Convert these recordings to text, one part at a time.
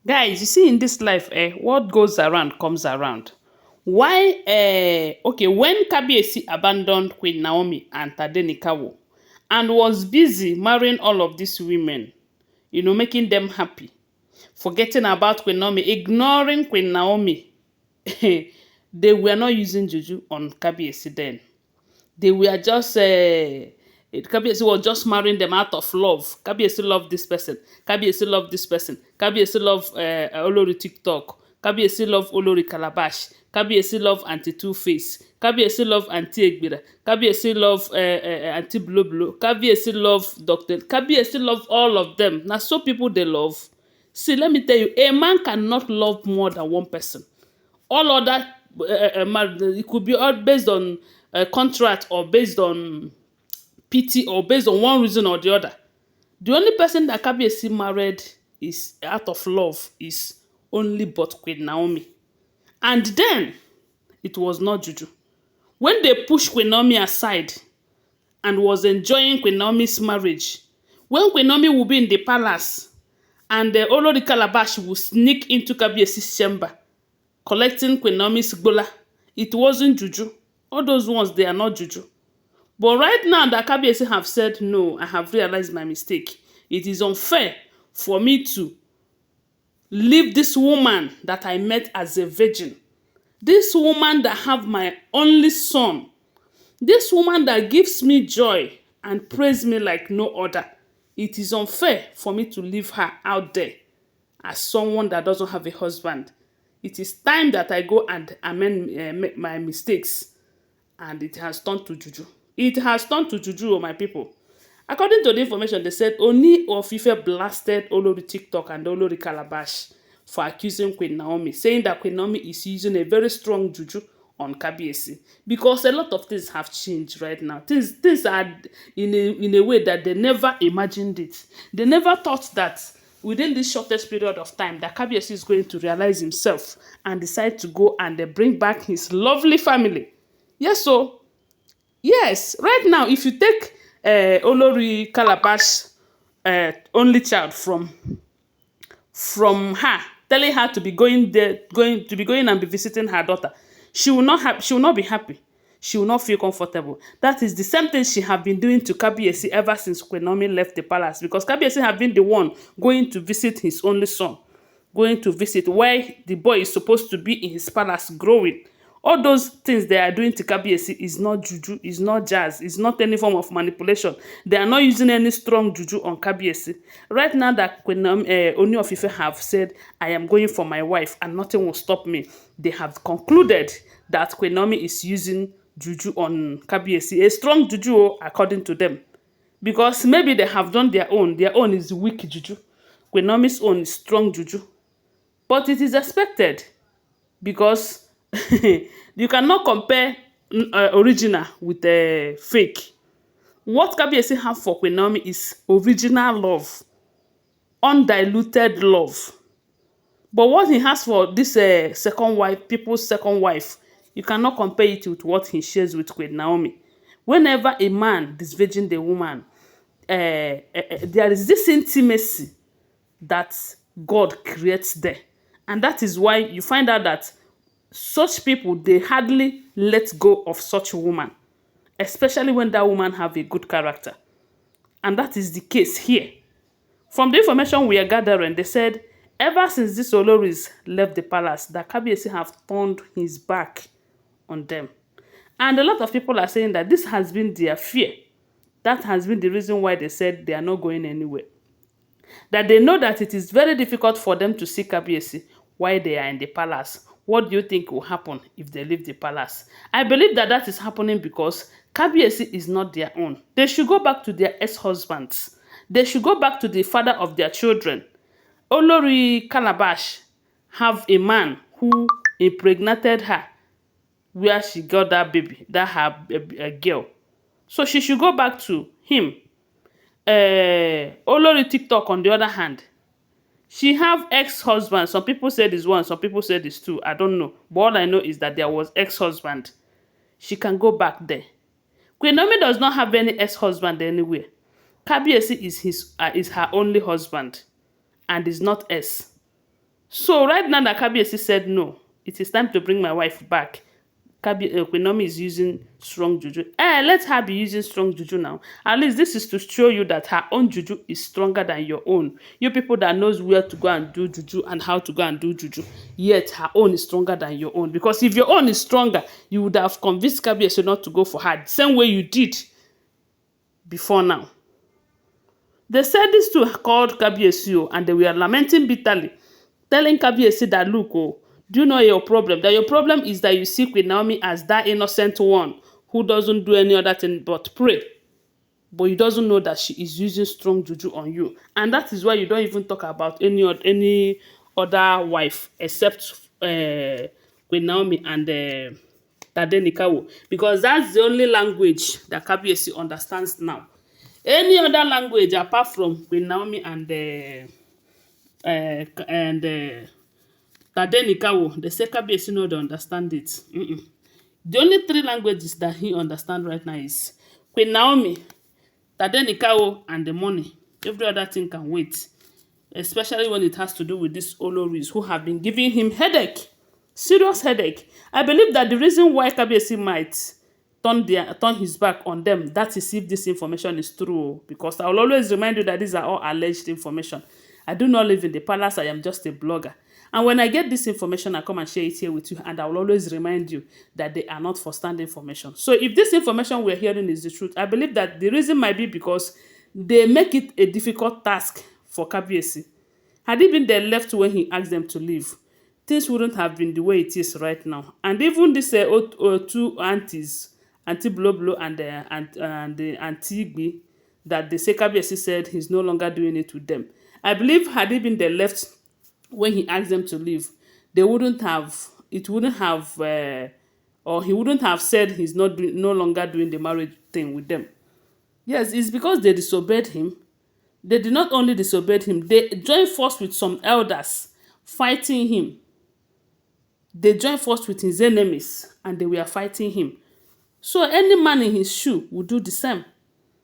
Guys, you see in this life, what goes around comes around. Why, okay, when Kabiyesi abandoned Queen Naomi and Tadenikawo and was busy marrying all of these women, making them happy, forgetting about Queen Naomi, ignoring Queen Naomi, they were not using Juju on Kabiyesi then. They were just Kabiyesi was just marrying them out of love. Kabiyesi loved this person. Kabiyesi loved this person. Kabiyesi loved Olori TikTok. Kabiyesi loved Olori Calabash. Kabiyesi loved Auntie Two Face. Kabiyesi loved Auntie Egbira. Kabiyesi loved Auntie Blo Blo. Kabiyesi loved Doctor. Kabiyesi loved all of them. Now, so people they love. See, let me tell you, a man cannot love more than one person. All other it could be all based on contract or based on pity or based on one reason or the other. The only person that Kabiyesi married is out of love is only but Queen Naomi. And then it was not Juju. When they pushed Queen Naomi aside and was enjoying Queen Naomi's marriage, when Queen Naomi will be in the palace and the Olori Calabash will sneak into Kabiyesi's chamber, collecting Queen Naomi's gbola. It wasn't Juju. All those ones, they are not Juju. But right now that Kabiyesi have said, no, I have realized my mistake. It is unfair for me to leave this woman that I met as a virgin. This woman that have my only son. This woman that gives me joy and praise me like no other. It is unfair for me to leave her out there as someone that doesn't have a husband. It is time that I go and amend my mistakes. And it has turned to Juju. It has turned to Juju, my people. According to the information, they said Ooni of Ife blasted Olori TikTok and Olori Calabash for accusing Queen Naomi, saying that Queen Naomi is using a very strong Juju on Kabiyesi. Because a lot of things have changed right now. Things are in a way that they never imagined it. They never thought that within this shortest period of time that Kabiyesi is going to realize himself and decide to go and bring back his lovely family. Yes, so yes, right now, if you take Olori Calabash only child from her, telling her to be going there, going and be visiting her daughter, she will not be happy. She will not feel comfortable. That is the same thing she have been doing to Kabiyesi ever since Queen Naomi left the palace, because Kabiyesi have been the one going to visit his only son, going to visit where the boy is supposed to be in his palace growing. All those things they are doing to Kabiyesi is not juju, is not jazz, is not any form of manipulation. They are not using any strong juju on Kabiyesi. Right now that Ooni of Ife have said, I am going for my wife and nothing will stop me, they have concluded that Queen Naomi is using juju on Kabiyesi. A strong juju, according to them. Because maybe they have done their own. Their own is weak juju. Queen Naomi's own is strong juju. But it is expected because you cannot compare original with fake. What Kabiyesi have for Queen Naomi is original love, undiluted love. But what he has for this second wife, people's second wife, you cannot compare it with what he shares with Queen Naomi. Whenever a man disvirgin the woman, there is this intimacy that God creates there. And that is why you find out that such people, they hardly let go of such a woman, especially when that woman have a good character. And that is the case here. From the information we are gathering, they said, ever since these Olories left the palace, that Kabiyesi have turned his back on them. And a lot of people are saying that this has been their fear. That has been the reason why they said they are not going anywhere. That they know that it is very difficult for them to see Kabiyesi while they are in the palace. What do you think will happen if they leave the palace? I believe that that is happening because Kabiyesi is not their own. They should go back to their ex-husbands. They should go back to the father of their children. Olori Calabash have a man who impregnated her where she got that baby, that her girl. So she should go back to him. Olori TikTok, on the other hand, she have ex-husband. Some people said it's one, some people said it's two. I don't know. But all I know is that there was ex-husband. She can go back there. Queen Naomi does not have any ex-husband anywhere. Kabiyesi is her only husband and is not S. So right now that Kabiyesi said no, it is time to bring my wife back. Queen Naomi is using strong juju. Let her be using strong juju now. At least this is to show you that her own juju is stronger than your own. You people that knows where to go and do juju and how to go and do juju, yet her own is stronger than your own. Because if your own is stronger, you would have convinced Kabiyesi not to go for her the same way you did before now. They said this to called Kabiyesi and they were lamenting bitterly, telling Kabiyesi that look, do you know your problem? That your problem is that you see Queen Naomi as that innocent one who doesn't do any other thing but pray. But you doesn't know that she is using strong juju on you. And that is why you don't even talk about any other wife except Queen Naomi and Tadenikawo. Because that's the only language that Kabiyesi understands now. Any other language apart from Queen Naomi and Tadenikawo, they say Kabiyesi no dey understand it. The only three languages that he understand right now is Queen Naomi, Tadenikawo, and the money. Every other thing can wait. Especially when it has to do with these Olories who have been giving him headache. Serious headache. I believe that the reason why Kabiyesi might turn his back on them, that is if this information is true. Because I will always remind you that these are all alleged information. I do not live in the palace. I am just a blogger. And when I get this information, I come and share it here with you. And I will always remind you that they are not first-hand information. So if this information we're hearing is the truth, I believe that the reason might be because they make it a difficult task for Kabiyesi. Had he been there left when he asked them to leave, things wouldn't have been the way it is right now. And even these two aunties, Auntie Bloblo and the Auntie Igbi, that the Kabiyesi said he's no longer doing it with them. I believe had he been there left when he asked them to leave, they wouldn't have, it wouldn't have, or he wouldn't have said he's no longer doing the marriage thing with them. Yes, it's because they disobeyed him. They did not only disobeyed him, they joined force with some elders fighting him. They joined force with his enemies and they were fighting him. So any man in his shoe would do the same.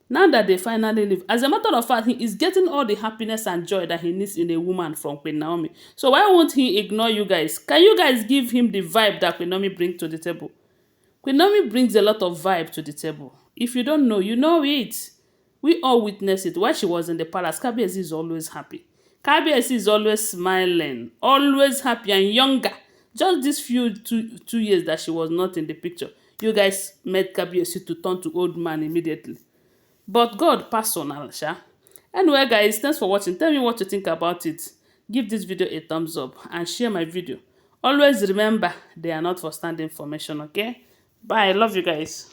Now that they finally leave, as a matter of fact, he is getting all the happiness and joy that he needs in a woman from Queen Naomi. So why won't he ignore you guys? Can you guys give him the vibe that Queen Naomi brings to the table? Queen Naomi brings a lot of vibe to the table. If you don't know, you know it. We all witness it. While she was in the palace, Kabiyesi is always happy. Kabiyesi is always smiling, always happy and younger. Just these few two years that she was not in the picture, you guys made Kabiyesi to turn to old man immediately. But God personal, sha. Anyway, guys, thanks for watching. Tell me what you think about it. Give this video a thumbs up and share my video. Always remember, they are not for stand information, okay? Bye. I love you guys.